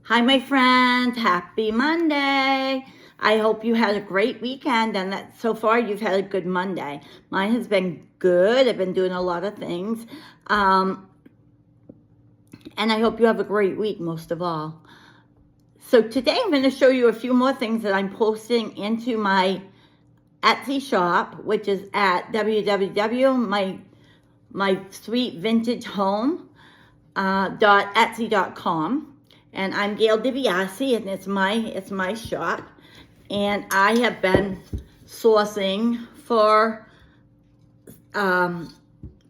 Hi, my friends. Happy Monday. I hope you had a great weekend and that so far you've had a good Monday. Mine has been good. I've been doing a lot of things. And I hope you have a great week most of all. So today I'm going to show you a few more things that I'm posting into my Etsy shop, which is at www.mysweetvintagehome.etsy.com. And I'm Gail DiBiase, and it's my shop. And I have been sourcing for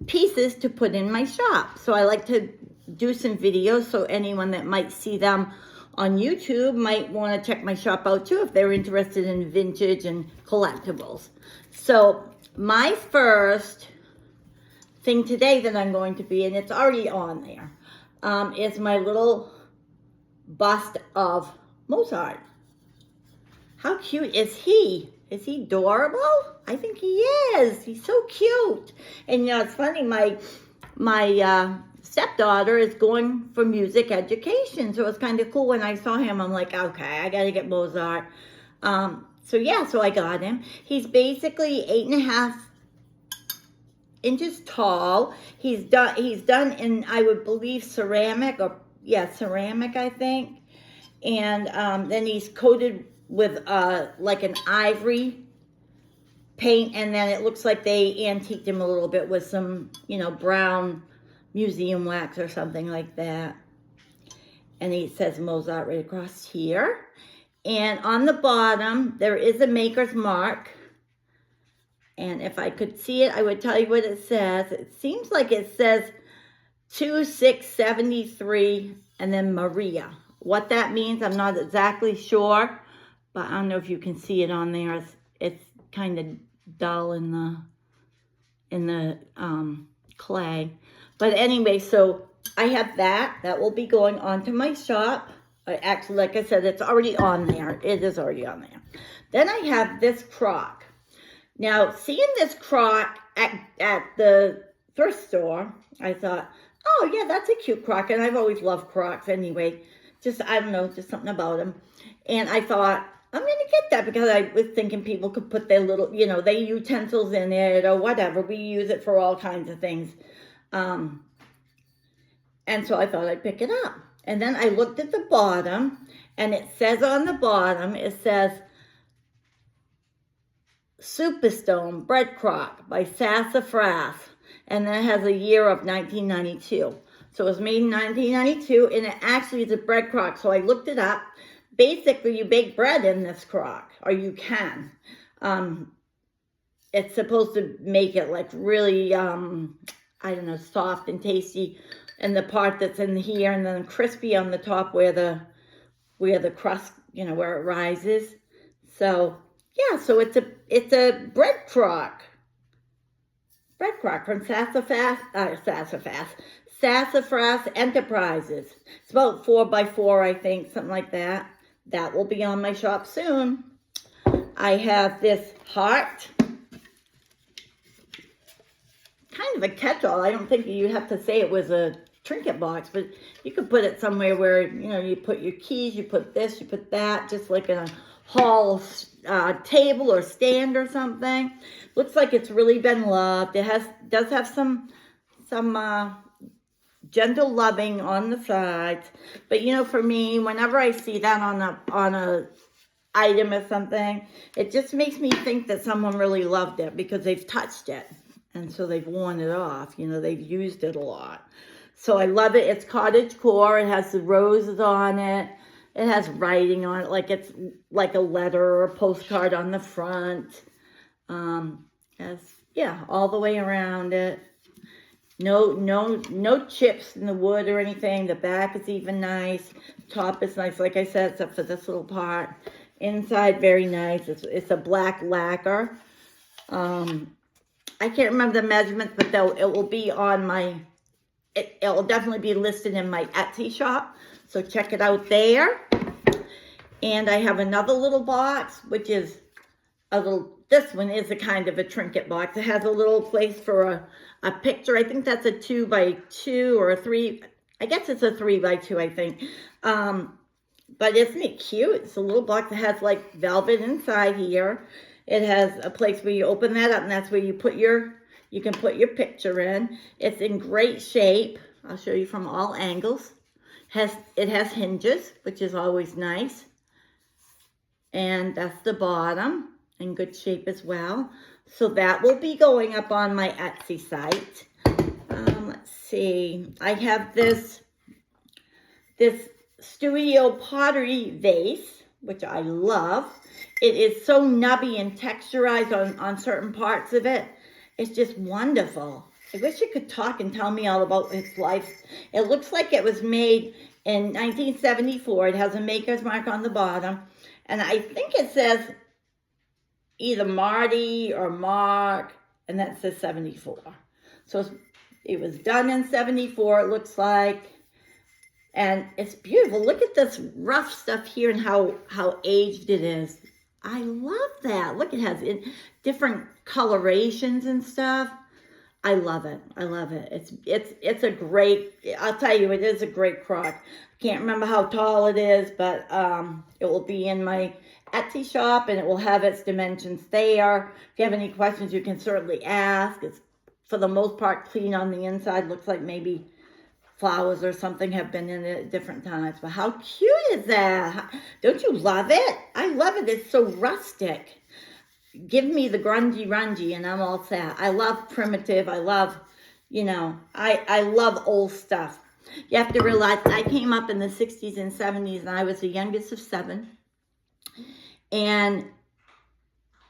pieces to put in my shop. So I like to do some videos, so anyone that might see them on YouTube might want to check my shop out too if they're interested in vintage and collectibles. So my first thing today that I'm going to be, and it's already on there, is my little bust of Mozart. How cute is he? Is he adorable? I think he is. He's so cute. And it's funny, my stepdaughter is going for music education, so it's kind of cool. When I saw him, I'm like, okay, I gotta get Mozart. So I got him. He's basically 8.5 inches tall. He's done in, I would believe, ceramic, ceramic, I think. And then he's coated with like an ivory paint, and then it looks like they antiqued him a little bit with some, brown museum wax or something like that. And he says Mozart right across here. And on the bottom, there is a maker's mark. And if I could see it, I would tell you what it says. It seems like it says 2673 and then Maria. What that means, I'm not exactly sure, but I don't know if you can see it on there. It's kind of dull in the clay. But anyway, so I have that. That will be going onto my shop. Actually, like I said, it's already on there. It is already on there. Then I have this crock. Now, seeing this crock at the thrift store, I thought, oh, yeah, that's a cute crock. And I've always loved crocks anyway. I don't know, just something about them. And I thought, I'm going to get that because I was thinking people could put their little, their utensils in it or whatever. We use it for all kinds of things. And so I thought I'd pick it up. And then I looked at the bottom, and it says on the bottom, it says, Superstone Bread Crock by Sassafras. And then it has a year of 1992. So it was made in 1992, and it actually is a bread crock. So I looked it up. Basically, you bake bread in this crock, or you can. It's supposed to make it like really, soft and tasty. And the part that's in here, and then crispy on the top where the crust, where it rises. So yeah, so it's a bread crock. Bread crock from Sassafras Enterprises. It's about 4x4, I think, something like that. That will be on my shop soon. I have this heart. Kind of a catch-all. I don't think you have to say it was a trinket box, but you could put it somewhere where, you put your keys, you put this, you put that, just like in a hall table or stand or something. Looks like it's really been loved. It does have some gentle loving on the sides, but for me, whenever I see that on a item or something, it just makes me think that someone really loved it because they've touched it, and so they've worn it off. They've used it a lot. So I love it. It's cottage core. It has the roses on it. It has writing on it, like it's like a letter or a postcard on the front. All the way around it. No chips in the wood or anything. The back is even nice. Top is nice, like I said, except for this little part. Inside, very nice. It's a black lacquer. I can't remember the measurements, but it will be on my. It will definitely be listed in my Etsy shop. So check it out there. And I have another little box, which is this one is a kind of a trinket box. It has a little place for a picture. I think that's a 2x2 or a 3. I guess it's a 3x2, I think. But isn't it cute? It's a little box that has like velvet inside here. It has a place where you open that up, and that's where you can put your picture in. It's in great shape. I'll show you from all angles. It has hinges, which is always nice. And that's the bottom, in good shape as well. So that will be going up on my Etsy site. Let's see. I have this studio pottery vase, which I love. It is so nubby and texturized on certain parts of it. It's just wonderful. I wish it could talk and tell me all about its life. It looks like it was made in 1974. It has a maker's mark on the bottom. And I think it says either Marty or Mark, and that says 74. So it was done in 74, it looks like. And it's beautiful. Look at this rough stuff here and how aged it is. I love that. Look, it has different colorations and stuff. I love it. I love it. It's a great, I'll tell you, it is a great crock. I can't remember how tall it is, but it will be in my Etsy shop, and it will have its dimensions there. If you have any questions, you can certainly ask. It's, for the most part, clean on the inside. Looks like maybe flowers or something have been in it at different times. But how cute is that? Don't you love it? I love it. It's so rustic. Give me the grungy and I'm all set. I love primitive. I love, I love old stuff. You have to realize I came up in the 60s and 70s, and I was the youngest of 7. And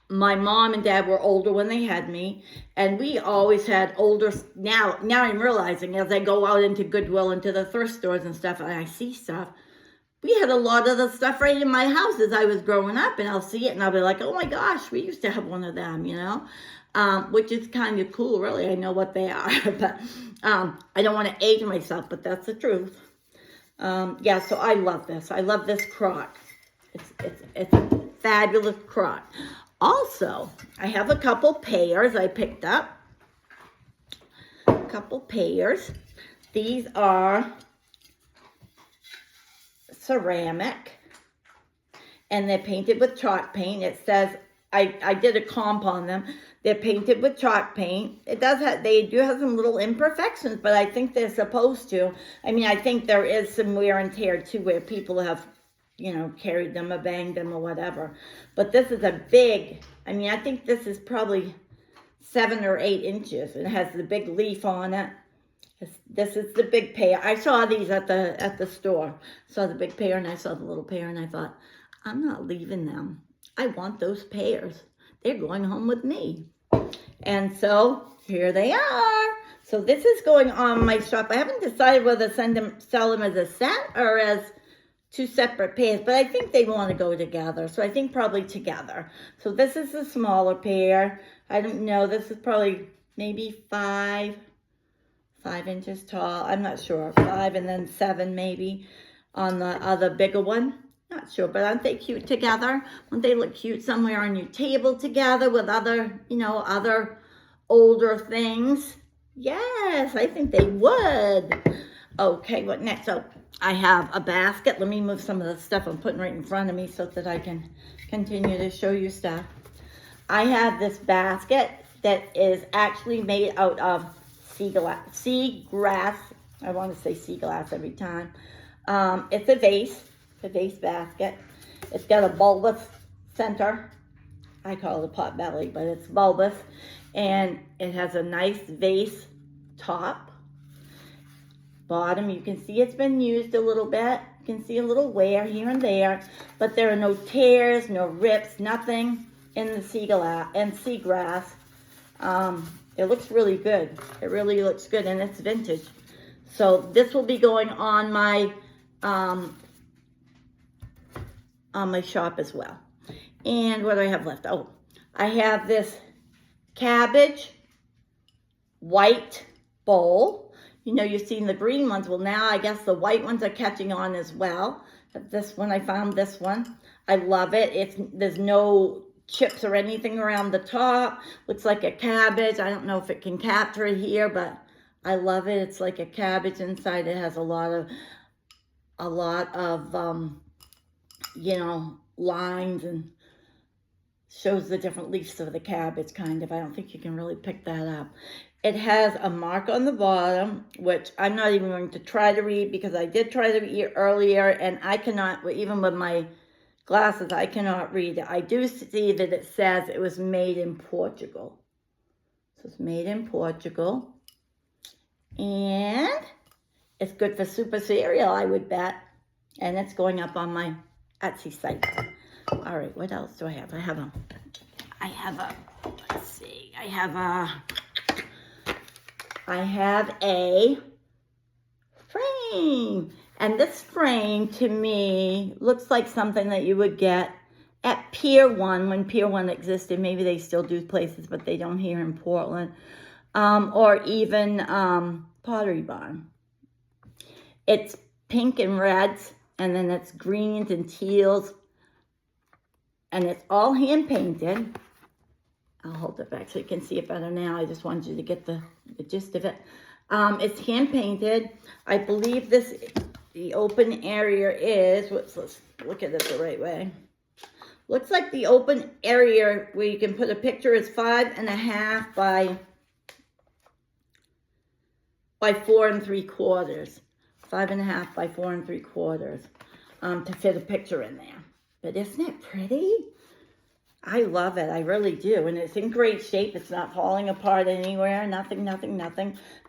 my mom and dad were older when they had me, and we always had older. Now I'm realizing, as I go out into Goodwill, into the thrift stores and stuff, and I see stuff, we had a lot of the stuff right in my house as I was growing up, and I'll see it and I'll be like, oh my gosh, we used to have one of them, which is kind of cool, really. I know what they are, but I don't want to age myself, but that's the truth. Yeah, so I love this. I love this crock. It's a fabulous crock. Also, I have a couple pairs I picked up. A couple pairs. These are ceramic, and they're painted with chalk paint. It says, I did a comp on them. They're painted with chalk paint. They do have some little imperfections, but I think they're supposed to. I mean, I think there is some wear and tear too, where people have, carried them or banged them or whatever. But this is a big, I think this is probably 7 or 8 inches. It has the big leaf on it. This is the big pair. I saw these at the store. Saw the big pair and I saw the little pair, and I thought, I'm not leaving them. I want those pairs. They're going home with me. And so here they are. So this is going on my shop. I haven't decided whether to sell them as a set or as 2 separate pairs, but I think they want to go together. So I think probably together. So this is the smaller pair. I don't know. This is probably maybe 5 inches tall. I'm not sure. 5 and then 7 maybe on the other bigger one. Not sure, but aren't they cute together? Wouldn't they look cute somewhere on your table together with other, other older things? Yes, I think they would. Okay, what next? So I have a basket. Let me move some of the stuff I'm putting right in front of me so that I can continue to show you stuff. I have this basket that is actually made out of seagrass. I want to say sea glass every time. It's a vase basket. It's got a bulbous center. I call it a pot belly, but it's bulbous. And it has a nice vase top. Bottom, you can see it's been used a little bit. You can see a little wear here and there, but there are no tears, no rips, nothing in the seagrass. It looks really good. It really looks good, and it's vintage. So this will be going on my shop as well. And what do I have left? Oh, I have this cabbage white bowl. You've seen the green ones. Well, now I guess the white ones are catching on as well. This one, I found this one. I love it. There's no chips or anything around the top. Looks like a cabbage. I don't know if it can capture it here, but I love it. It's like a cabbage inside. It has a lot of you know, lines and shows the different leaves of the cabbage, kind of. I don't think you can really pick that up. It has a mark on the bottom, which I'm not even going to try to read because I did try to read earlier, and I cannot, even with my glasses, I cannot read it. I do see that it says it was made in Portugal. So it's made in Portugal. And it's good for super cereal, I would bet. And it's going up on my Etsy site. All right, what else do I have? I have a frame. And this frame, to me, looks like something that you would get at Pier 1, when Pier 1 existed. Maybe they still do places, but they don't here in Portland. Or even Pottery Barn. It's pink and reds, and then it's greens and teals. And it's all hand painted. I'll hold it back so you can see it better now. I just wanted you to get the gist of it. It's hand painted. I believe the open area is, let's look at it the right way. Looks like the open area where you can put a picture is 5.5 by 4 3/4. 5.5 by 4 3/4 to fit a picture in there. But isn't it pretty? I love it. I really do. And it's in great shape. It's not falling apart anywhere. Nothing.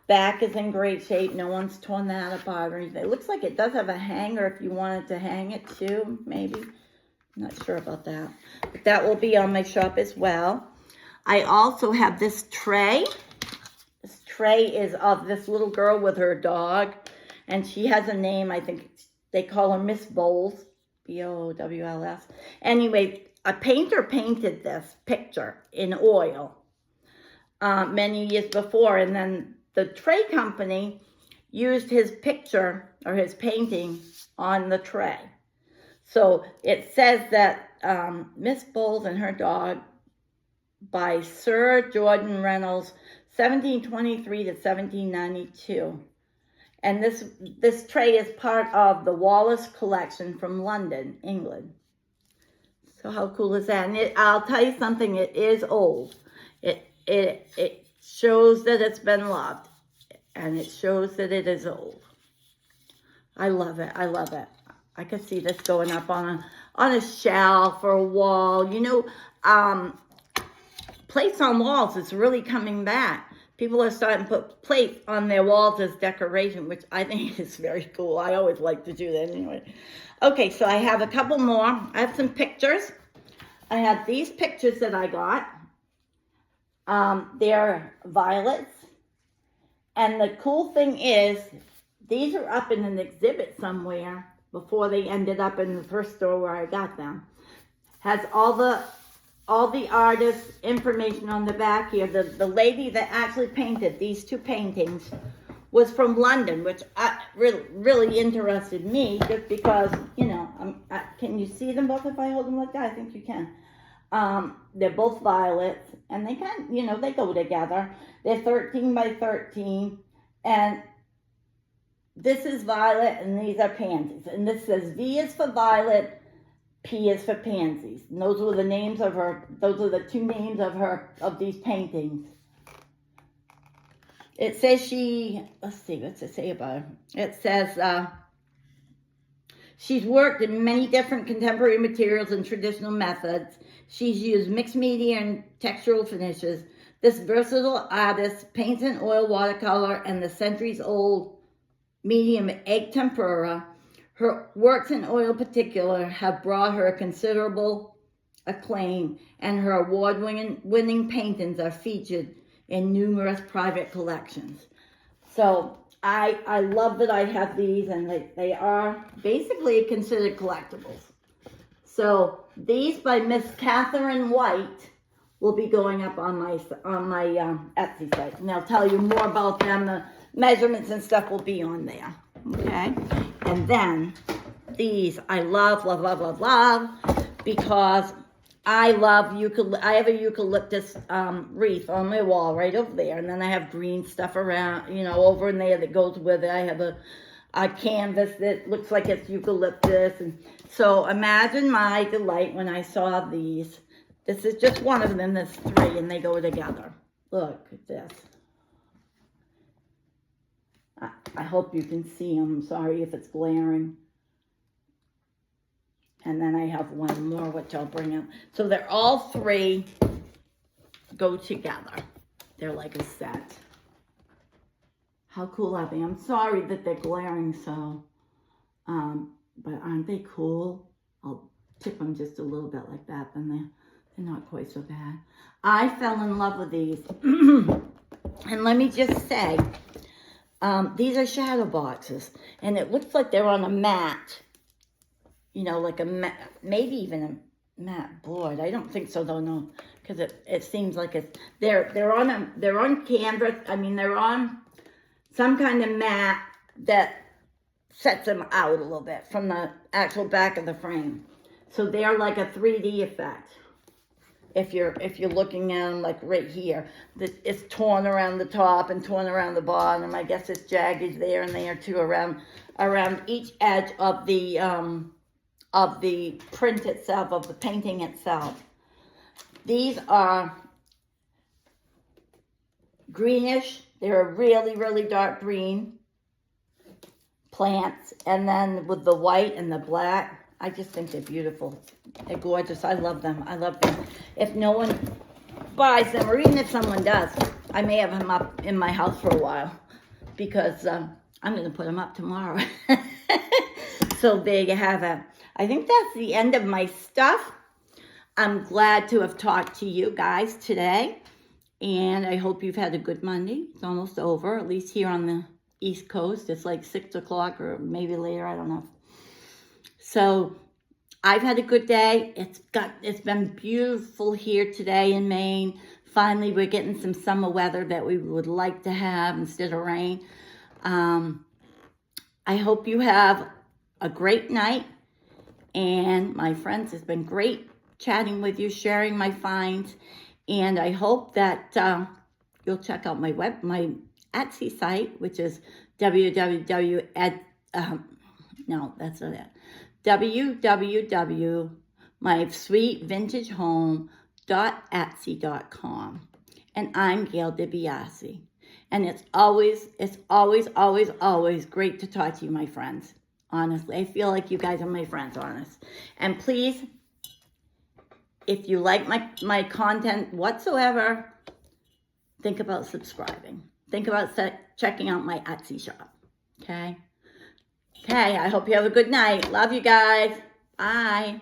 Back is in great shape. No one's torn that apart or anything. It looks like it does have a hanger if you wanted to hang it too, maybe. I'm not sure about that. But that will be on my shop as well. I also have this tray. This tray is of this little girl with her dog. And she has a name. I think they call her Miss Bowles. Bowls. Anyway, a painter painted this picture in oil many years before. And then the tray company used his picture or his painting on the tray. So it says that Miss Bowles and her dog by Sir Jordan Reynolds, 1723 to 1792. And this tray is part of the Wallace collection from London, England. So how cool is that? And I'll tell you something, it is old. It shows that it's been loved. And it shows that it is old. I love it. I could see this going up on a shelf or a wall. You know, plates on walls is really coming back. People are starting to put plates on their walls as decoration, which I think is very cool. I always like to do that anyway. Okay, so I have a couple more. I have some pictures. I have these pictures that I got. They're violets. And the cool thing is, these are up in an exhibit somewhere before they ended up in the first store where I got them. Has all the artists' information on the back here. The lady that actually painted these two paintings was from London, which really interested me, just because, you know, can you see them both if I hold them like that? I think you can. They're both violets, and they they go together. They're 13 by 13, and this is violet, and these are pansies. And this says V is for violet, P is for pansies. And those were the names of her, those are the two names of these paintings. It says let's see, what's it say about her? It says, she's worked in many different contemporary materials and traditional methods. She's used mixed media and textural finishes. This versatile artist paints in oil watercolor and the centuries-old medium egg tempera. Her works in oil particular have brought her considerable acclaim, and her award-winning paintings are featured in numerous private collections. So I love that I have these, and they are basically considered collectibles. So these by Miss Catherine White will be going up on my Etsy site, and they'll tell you more about them. The measurements and stuff will be on there. Okay, and then these I love, because I love I have a eucalyptus wreath on my wall right over there, and then I have green stuff around, over in there that goes with it. I have a canvas that looks like it's eucalyptus. And so imagine my delight when I saw these. This is just one of them. There's 3 and they go together. Look at this. I hope you can see them. I'm sorry if it's glaring. And then I have one more, which I'll bring up. So they're all 3 go together. They're like a set. How cool are they? I'm sorry that they're glaring so. But aren't they cool? I'll tip them just a little bit like that, then they're not quite so bad. I fell in love with these. And let me just say, these are shadow boxes. And it looks like they're on a mat. You know, like a mat, maybe even a mat board. I don't think so though, no. Because it seems like it's, they're on canvas. I mean, they're on some kind of mat that sets them out a little bit from the actual back of the frame. So they're like a 3D effect. If you're looking at them like right here, it's torn around the top and torn around the bottom. I guess it's jagged there and there too around each edge of the print itself, of the painting itself. These are greenish. They're a really, really dark green plants. And then with the white and the black, I just think they're beautiful. They're gorgeous. I love them. I love them. If no one buys them, or even if someone does, I may have them up in my house for a while because I'm going to put them up tomorrow. So there you have it. I think that's the end of my stuff. I'm glad to have talked to you guys today. And I hope you've had a good Monday. It's almost over, at least here on the East Coast. It's like 6 o'clock or maybe later, I don't know. So I've had a good day. It's been beautiful here today in Maine. Finally, we're getting some summer weather that we would like to have instead of rain. I hope you have a great night. And my friends, it's been great chatting with you, sharing my finds. And I hope that you'll check out my Etsy site, which is www.mysweetvintagehome.etsy.com. And I'm Gail DiBiase. And it's always, always great to talk to you, my friends. Honestly, I feel like you guys are my friends, honest. And please, if you like my content whatsoever, think about subscribing. Think about checking out my Etsy shop. Okay? Okay, I hope you have a good night. Love you guys. Bye.